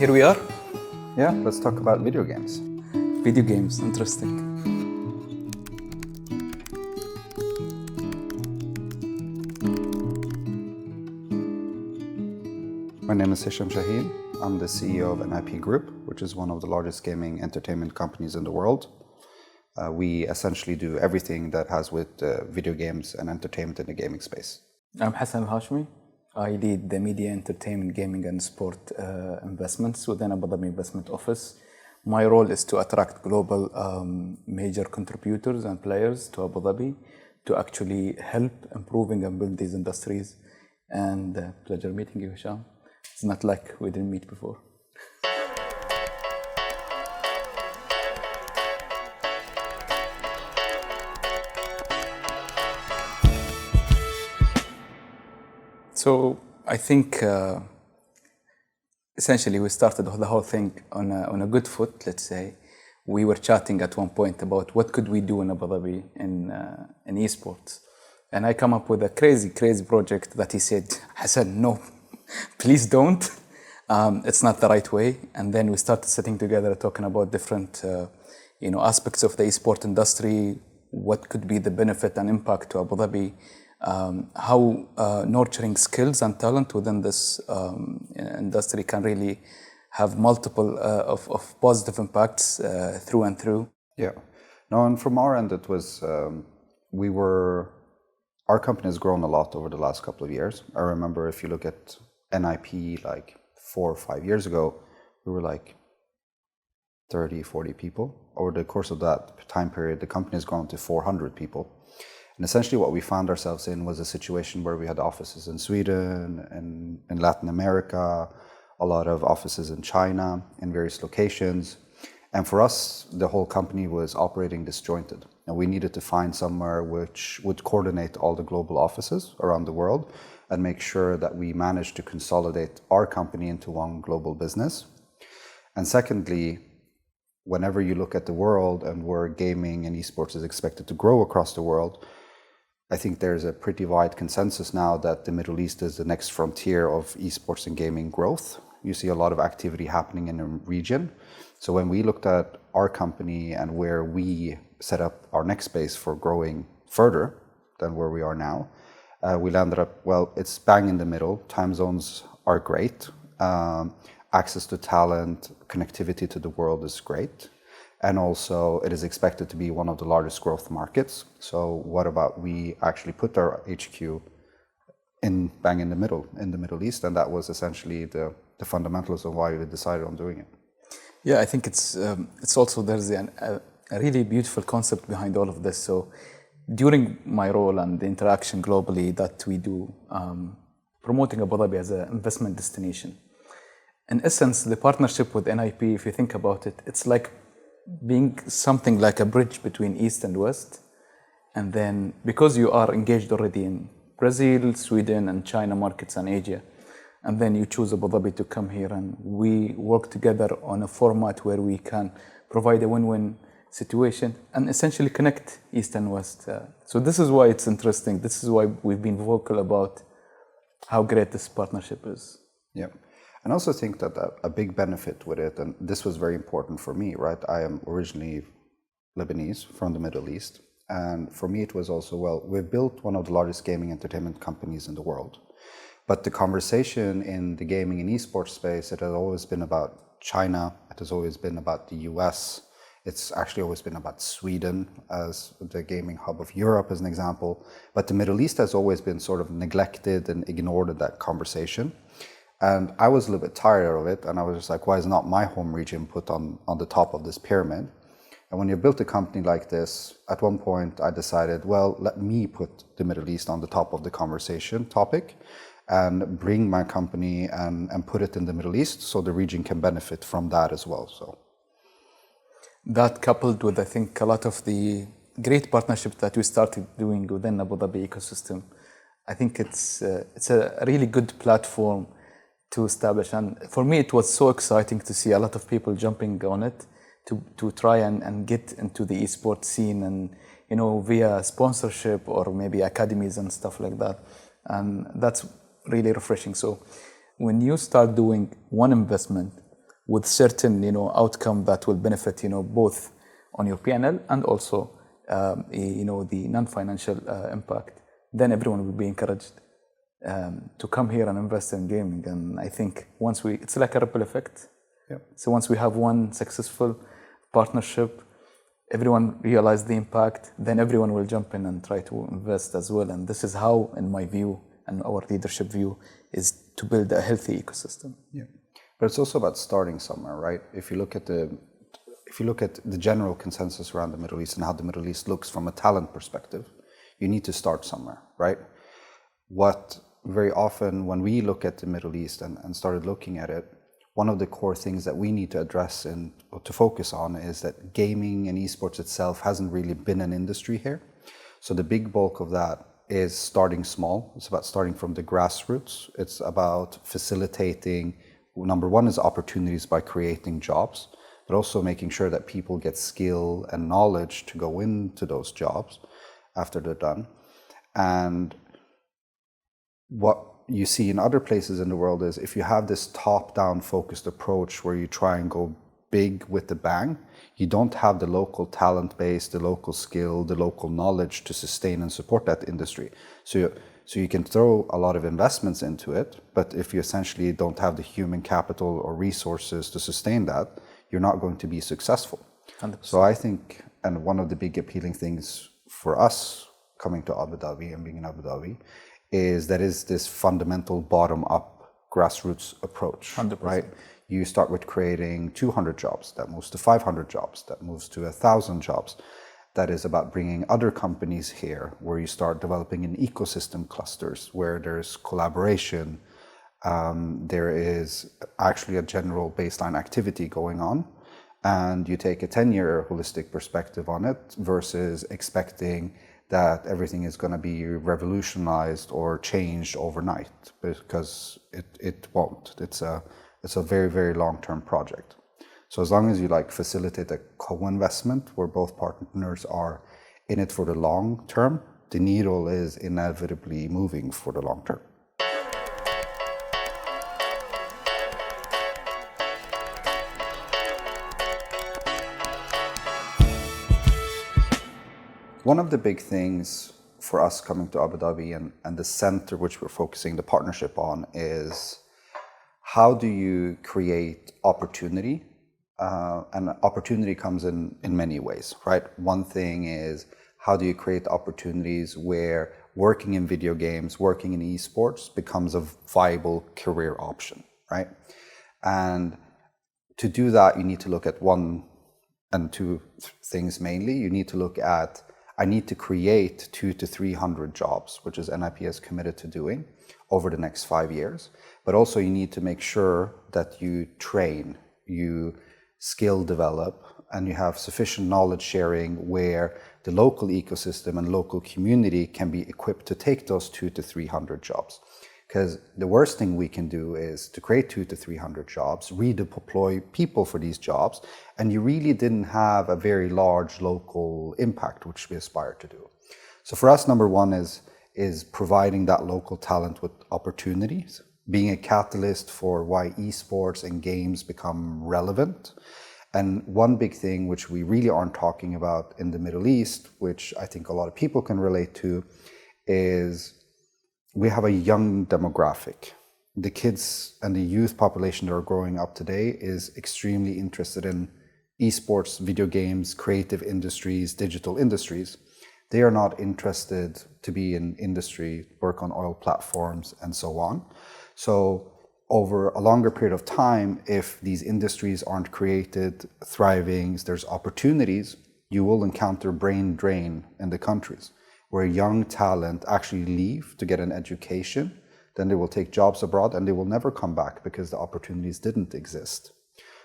here we are. Yeah, let's talk about video games. Video games, interesting. My name is Hisham Shaheen. I'm the CEO of NIP Group, which is one of the largest gaming entertainment companies in the world. We essentially do everything that has with video games and entertainment in the gaming space. I'm Hassan Hashmi. I lead the media, entertainment, gaming and sport investments within Abu Dhabi Investment Office. My role is to attract global major contributors and players to Abu Dhabi to actually help improving and build these industries. And pleasure meeting you, Hisham. It's not like we didn't meet before. So I think essentially we started the whole thing on a good foot, let's say. We were chatting at one point about what could we do in Abu Dhabi in esports. And I come up with a crazy project that he said, Hassan, no, please don't. It's not the right way. And then we started sitting together talking about different aspects of the esport industry, what could be the benefit and impact to Abu Dhabi, how nurturing skills and talent within this industry can really have multiple of positive impacts through and through. Yeah. No, and from our end, it was, our company has grown a lot over the last couple of years. I remember if you look at NIP like 4 or 5 years ago, we were like 30, 40 people. Over the course of that time period, the company has grown to 400 people. And essentially what we found ourselves in was a situation where we had offices in Sweden and in Latin America, a lot of offices in China, in various locations. And for us, the whole company was operating disjointed. And we needed to find somewhere which would coordinate all the global offices around the world and make sure that we managed to consolidate our company into one global business. And secondly, whenever you look at the world and where gaming and esports is expected to grow across the world, I think there's a pretty wide consensus now that the Middle East is the next frontier of esports and gaming growth. You see a lot of activity happening in the region. So when we looked at our company and where we set up our next space for growing further than where we are now, we landed up, well, it's bang in the middle. Time zones are great. Access to talent, connectivity to the world is great. And also it is expected to be one of the largest growth markets. So what about we actually put our HQ bang in the Middle East? And that was essentially the fundamentals of why we decided on doing it. Yeah, I think it's also, there's a really beautiful concept behind all of this. So during my role and the interaction globally that we do, promoting Abu Dhabi as an investment destination. In essence, the partnership with NIP, if you think about it, it's like being something like a bridge between East and West. And then because you are engaged already in Brazil, Sweden, and China markets and Asia, and then you choose Abu Dhabi to come here and we work together on a format where we can provide a win-win situation and essentially connect East and West. So this is why it's interesting. This is why we've been vocal about how great this partnership is. Yeah. And I also think that a big benefit with it, and this was very important for me, right? I am originally Lebanese from the Middle East. And for me, it was also, well, we've built one of the largest gaming entertainment companies in the world. But the conversation in the gaming and esports space, it has always been about China. It has always been about the US. It's actually always been about Sweden as the gaming hub of Europe, as an example. But the Middle East has always been sort of neglected and ignored in that conversation. And I was a little bit tired of it. And I was just like, why is not my home region put on the top of this pyramid? And when you built a company like this, at one point I decided, well, let me put the Middle East on the top of the conversation topic and bring my company and put it in the Middle East so the region can benefit from that as well. So that coupled with, I think, a lot of the great partnerships that we started doing within Abu Dhabi ecosystem, I think it's a really good platform to establish. And for me, it was so exciting to see a lot of people jumping on it to try and get into the esports scene and, via sponsorship or maybe academies and stuff like that. And that's really refreshing. So when you start doing one investment with certain, outcome that will benefit, both on your P&L and also, the non-financial impact, then everyone will be encouraged to come here and invest in gaming. And I think it's like a ripple effect. Yeah. So once we have one successful partnership, everyone realize the impact, then everyone will jump in and try to invest as well. And this is how, in my view and our leadership view, is to build a healthy ecosystem. Yeah, but it's also about starting somewhere, right? If you look at the general consensus around the Middle East and how the Middle East looks from a talent perspective, you need to start somewhere, right? What very often when we look at the Middle East and started looking at it, one of the core things that we need to address and to focus on is that gaming and esports itself hasn't really been an industry here. So the big bulk of that is starting small. It's about starting from the grassroots. It's about facilitating, number one is opportunities by creating jobs, but also making sure that people get skill and knowledge to go into those jobs after they're done. And what you see in other places in the world is if you have this top-down focused approach where you try and go big with the bang, you don't have the local talent base, the local skill, the local knowledge to sustain and support that industry. So you can throw a lot of investments into it, but if you essentially don't have the human capital or resources to sustain that, you're not going to be successful. 100%. So I think, and one of the big appealing things for us coming to Abu Dhabi and being in Abu Dhabi is this fundamental bottom-up grassroots approach, 100%. right? You start with creating 200 jobs, that moves to 500 jobs, that moves to 1,000 jobs. That is about bringing other companies here, where you start developing an ecosystem clusters, where there's collaboration, there is actually a general baseline activity going on, and you take a 10-year holistic perspective on it versus expecting that everything is going to be revolutionized or changed overnight, because it won't. It's a very, very long-term project. So as long as you facilitate a co-investment where both partners are in it for the long term, the needle is inevitably moving for the long term. One of the big things for us coming to Abu Dhabi and the center which we're focusing the partnership on is how do you create opportunity? And opportunity comes in many ways, right? One thing is how do you create opportunities where working in video games, working in esports becomes a viable career option, right? And to do that, you need to look at one and two things mainly. You need to look at, I need to create 200 to 300 jobs, which is NIP is committed to doing over the next 5 years. But also you need to make sure that you train, you skill develop, and you have sufficient knowledge sharing where the local ecosystem and local community can be equipped to take those 200 to 300 jobs. Because the worst thing we can do is to create 200 to 300 jobs, redeploy people for these jobs, and you really didn't have a very large local impact, which we aspire to do. So for us, number one is providing that local talent with opportunities, being a catalyst for why esports and games become relevant. And one big thing which we really aren't talking about in the Middle East, which I think a lot of people can relate to, is we have a young demographic. The kids and the youth population that are growing up today is extremely interested in esports, video games, creative industries, digital industries. They are not interested to be in industry, work on oil platforms, and so on. So over a longer period of time, if these industries aren't created, thriving, there's opportunities, you will encounter brain drain in the countries, where young talent actually leave to get an education, then they will take jobs abroad and they will never come back because the opportunities didn't exist.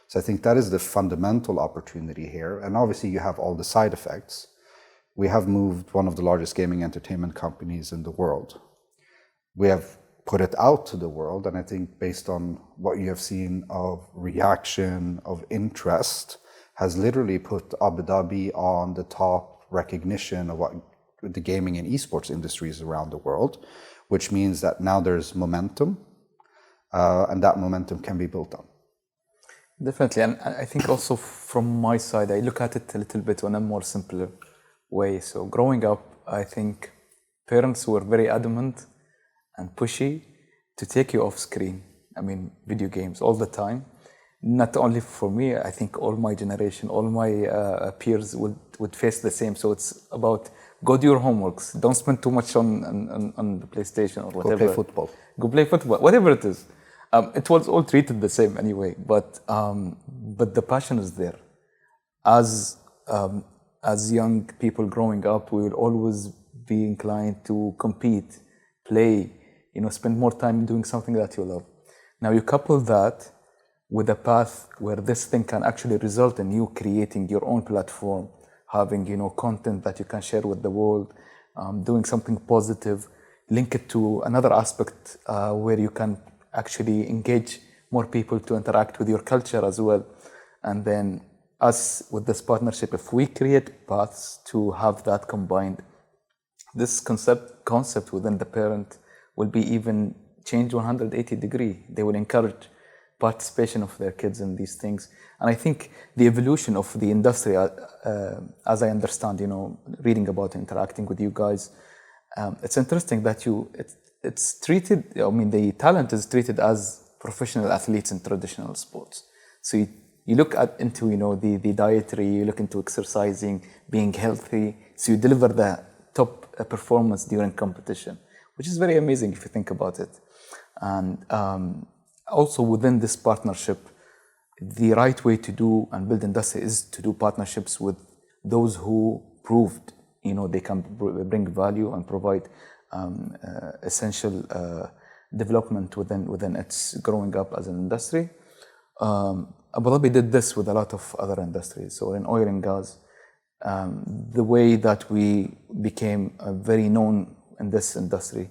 So I think that is the fundamental opportunity here. And obviously you have all the side effects. We have moved one of the largest gaming entertainment companies in the world. We have put it out to the world, and I think based on what you have seen of reaction, of interest, has literally put Abu Dhabi on the top recognition of what the gaming and esports industries around the world, which means that now there's momentum, and that momentum can be built on. Definitely, and I think also from my side, I look at it a little bit on a more simpler way. So growing up, I think parents were very adamant and pushy to take you off screen. I mean, video games all the time. Not only for me, I think all my generation, all my peers would face the same. So it's about go do your homeworks. Don't spend too much on the PlayStation or whatever. Go play football. Go play football, whatever it is. It was all treated the same anyway, but the passion is there. As young people growing up, we will always be inclined to compete, play, spend more time doing something that you love. Now you couple that with a path where this thing can actually result in you creating your own platform, having content that you can share with the world, doing something positive, link it to another aspect where you can actually engage more people to interact with your culture as well. And then us with this partnership, if we create paths to have that combined, this concept within the parent will be even changed 180 degrees. They will encourage participation of their kids in these things. And I think the evolution of the industry, as I understand, reading about interacting with you guys, it's interesting that it's treated, the talent is treated as professional athletes in traditional sports. So you look into, the dietary, you look into exercising, being healthy. So you deliver the top performance during competition, which is very amazing if you think about it. And also within this partnership, the right way to do and build industry is to do partnerships with those who proved, they can bring value and provide essential development within its growing up as an industry. Abu Dhabi did this with a lot of other industries. So in oil and gas, the way that we became very known in this industry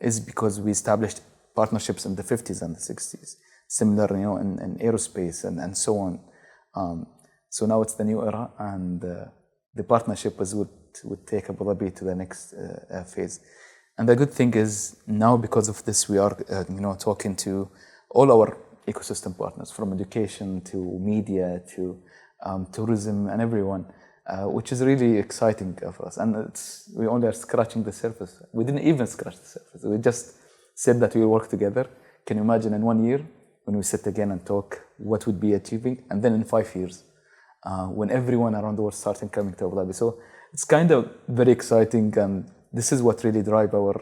is because we established partnerships in the 50s and the 60s, similar, in aerospace and so on. So now it's the new era, and the partnership would take Abu Dhabi to the next phase. And the good thing is now, because of this, we are talking to all our ecosystem partners, from education to media to tourism and everyone, which is really exciting for us. And we only are scratching the surface. We didn't even scratch the surface. We just said that we will work together. Can you imagine in 1 year when we sit again and talk what would be achieving? And then in 5 years, when everyone around the world starting coming to Abu Dhabi. So it's kind of very exciting, and this is what really drive our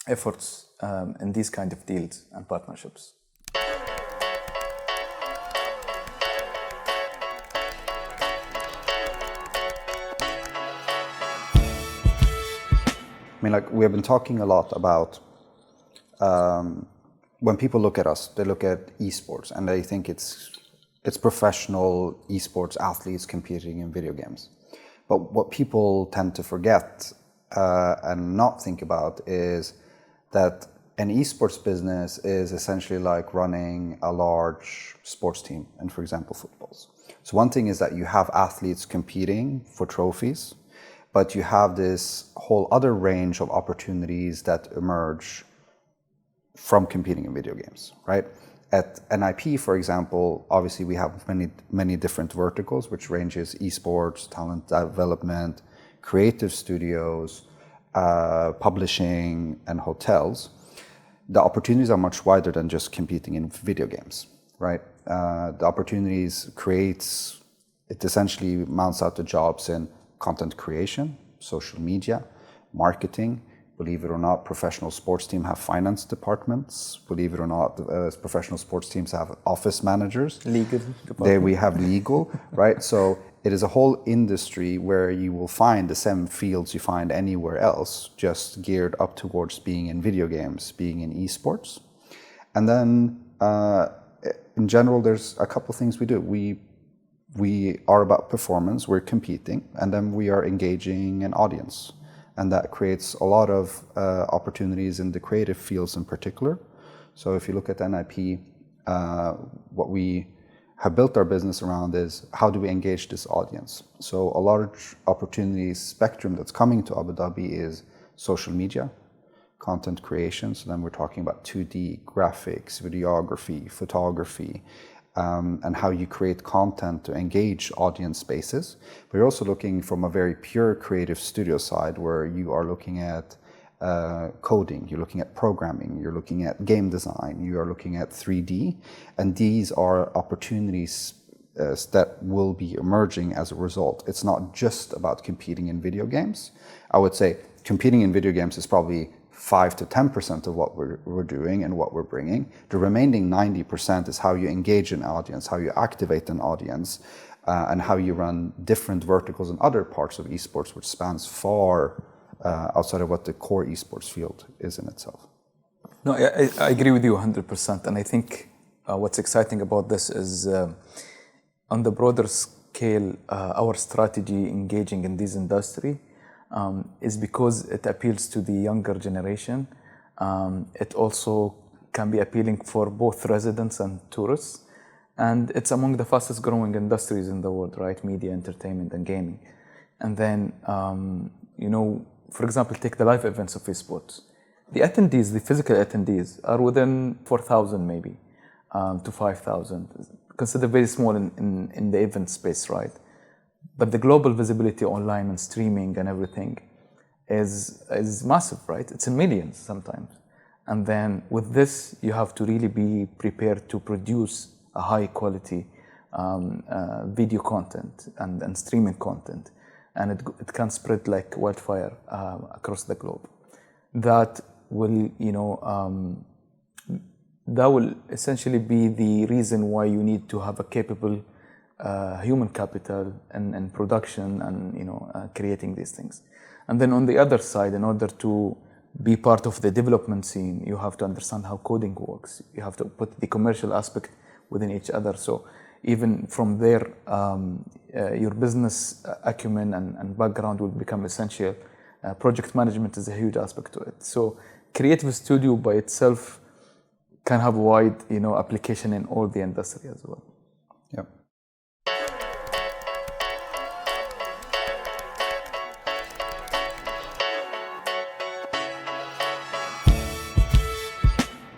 efforts in these kind of deals and partnerships. We have been talking a lot about when people look at us, they look at esports and they think it's professional esports athletes competing in video games. But what people tend to forget and not think about is that an esports business is essentially like running a large sports team, and for example, footballs. So one thing is that you have athletes competing for trophies, but you have this whole other range of opportunities that emerge from competing in video games, right? At NIP, for example, obviously we have many different verticals, which ranges esports, talent development, creative studios, publishing, and hotels. The opportunities are much wider than just competing in video games, right? The opportunities it essentially mounts out to jobs in content creation, social media, marketing. Believe it or not, professional sports teams have finance departments. Believe it or not, professional sports teams have office managers. Legal department. We have legal, right? So it is a whole industry where you will find the same fields you find anywhere else, just geared up towards being in video games, being in esports. And then in general, there's a couple things we do. We are about performance, we're competing, and then we are engaging an audience. And that creates a lot of opportunities in the creative fields in particular. So if you look at NIP, what we have built our business around is how do we engage this audience? So a large opportunity spectrum that's coming to Abu Dhabi is social media, content creation. So then we're talking about 2D graphics, videography, photography, and how you create content to engage audience spaces. But you're also looking from a very pure creative studio side, where you are looking at coding, you're looking at programming, you're looking at game design, you are looking at 3D, and these are opportunities that will be emerging as a result. It's not just about competing in video games. I would say competing in video games is probably 5 to 10% of what we're doing and what we're bringing. The remaining 90% is how you engage an audience, how you activate an audience, and how you run different verticals in other parts of esports, which spans far outside of what the core esports field is in itself. No, I agree with you 100%. And I think what's exciting about this is on the broader scale, our strategy engaging in this industry is because it appeals to the younger generation. It also can be appealing for both residents and tourists. And it's among the fastest growing industries in the world, right? Media, entertainment, and gaming. And then, for example, take the live events of esports. The attendees, the physical attendees, are within 4,000 maybe to 5,000. Considered very small in the event space, right? But the global visibility online and streaming and everything is massive, right? It's in millions sometimes. And then with this, you have to really be prepared to produce a high quality video content and streaming content. And it can spread like wildfire across the globe. That will, that will essentially be the reason why you need to have a capable human capital and production and creating these things. And then on the other side, in order to be part of the development scene, you have to understand how coding works. You have to put the commercial aspect within each other. So even from there, your business acumen and background will become essential. Project management is a huge aspect to it. So creative studio by itself can have wide, application in all the industry as well. Yeah.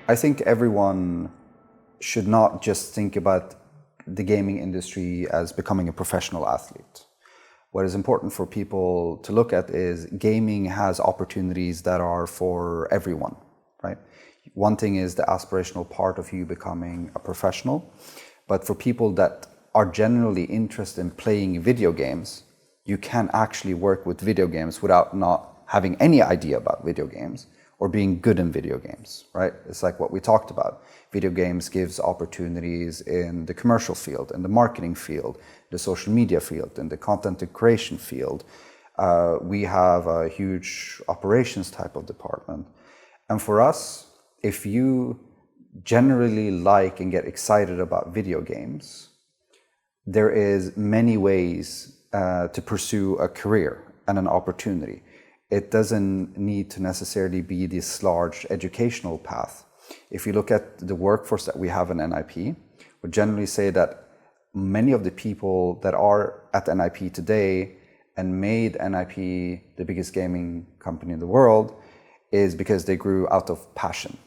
I think everyone should not just think about the gaming industry as becoming a professional athlete. What is important for people to look at is gaming has opportunities that are for everyone, right? One thing is the aspirational part of you becoming a professional, but for people that are generally interested in playing video games, you can actually work with video games without not having any idea about video games or being good in video games, right? It's like what we talked about. Video games gives opportunities in the commercial field, in the marketing field, the social media field, in the content creation field. We have a huge operations type of department. And for us, if you generally like and get excited about video games, there is many ways to pursue a career and an opportunity. It doesn't need to necessarily be this large educational path. If you look at the workforce that we have in NIP, we generally say that many of the people that are at NIP today and made NIP the biggest gaming company in the world is because they grew out of passion,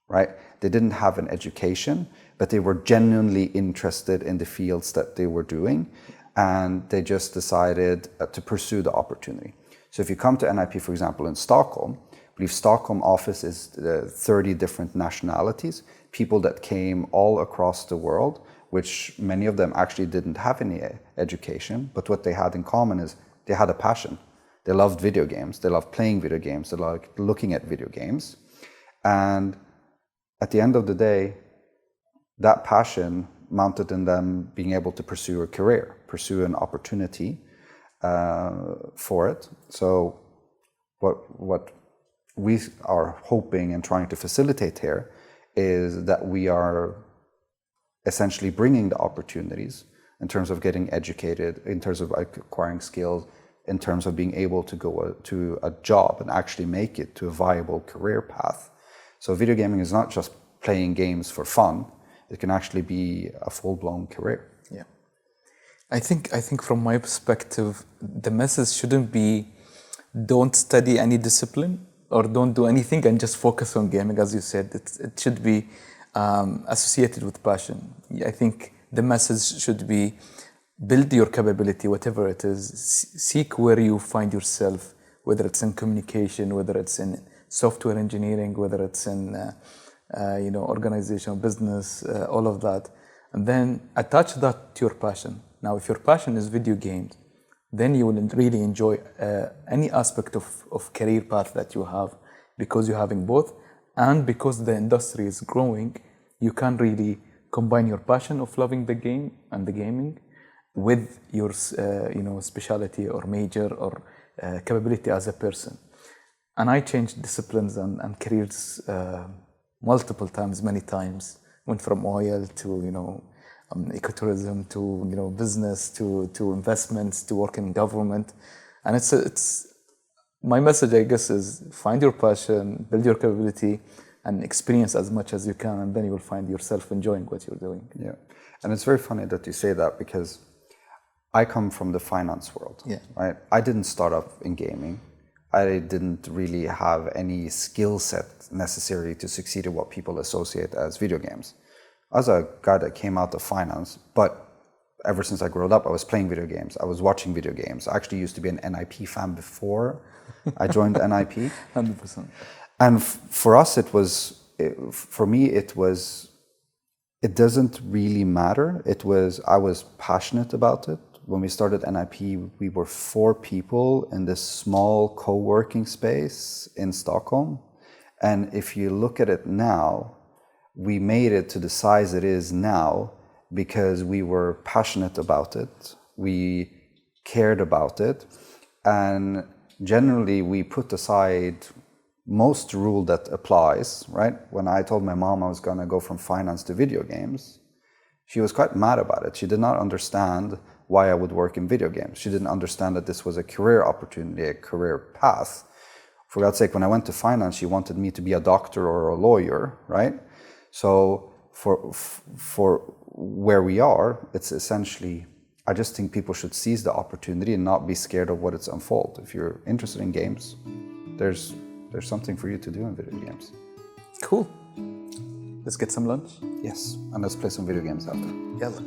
right? They didn't have an education, but they were genuinely interested in the fields that they were doing, and they just decided to pursue the opportunity. So if you come to NIP, for example, in Stockholm, I believe Stockholm office is 30 different nationalities, people that came all across the world, which many of them actually didn't have any education, but what they had in common is they had a passion. They loved video games, they loved playing video games, they loved looking at video games. And at the end of the day, that passion mounted in them being able to pursue a career, pursue an opportunity for it. So what we are hoping and trying to facilitate here is that we are essentially bringing the opportunities in terms of getting educated, in terms of acquiring skills, in terms of being able to go to a job and actually make it to a viable career path. So video gaming is not just playing games for fun, it can actually be a full-blown career. Yeah. I think from my perspective, the message shouldn't be don't study any discipline or don't do anything and just focus on gaming. As you said, it should be associated with passion. I think the message should be build your capability, whatever it is. Seek where you find yourself, whether it's in communication, whether it's in software engineering, whether it's in organization, business, all of that. And then attach that to your passion. Now, if your passion is video games, then you will really enjoy any aspect of career path that you have, because you're having both, and because the industry is growing, you can really combine your passion of loving the game and the gaming with your specialty or major or capability as a person. And I changed disciplines and careers multiple times, many times. Went from oil to ecotourism to business to investments to work in government. And it's my message, I guess, is find your passion, build your capability, and experience as much as you can, and then you will find yourself enjoying what you're doing. Yeah, and it's very funny that you say that, because I come from the finance world. Yeah. Right. I didn't start off in gaming. I didn't really have any skill set necessary to succeed in what people associate as video games. I was a guy that came out of finance, but ever since I grew up, I was playing video games. I was watching video games. I actually used to be an NIP fan before I joined NIP. 100%. And for us, it doesn't really matter. I was passionate about it. When we started NIP, we were 4 people in this small co-working space in Stockholm. And if you look at it now, we made it to the size it is now because we were passionate about it. We cared about it. And generally, we put aside most rule that applies, right? When I told my mom I was going to go from finance to video games, she was quite mad about it. She did not understand why I would work in video games. She didn't understand that this was a career opportunity, a career path. For God's sake, when I went to finance, she wanted me to be a doctor or a lawyer, right? So for where we are, it's essentially, I just think people should seize the opportunity and not be scared of what it's unfold. If you're interested in games, there's something for you to do in video games. Cool. Let's get some lunch. Yes, and let's play some video games after. Yalla.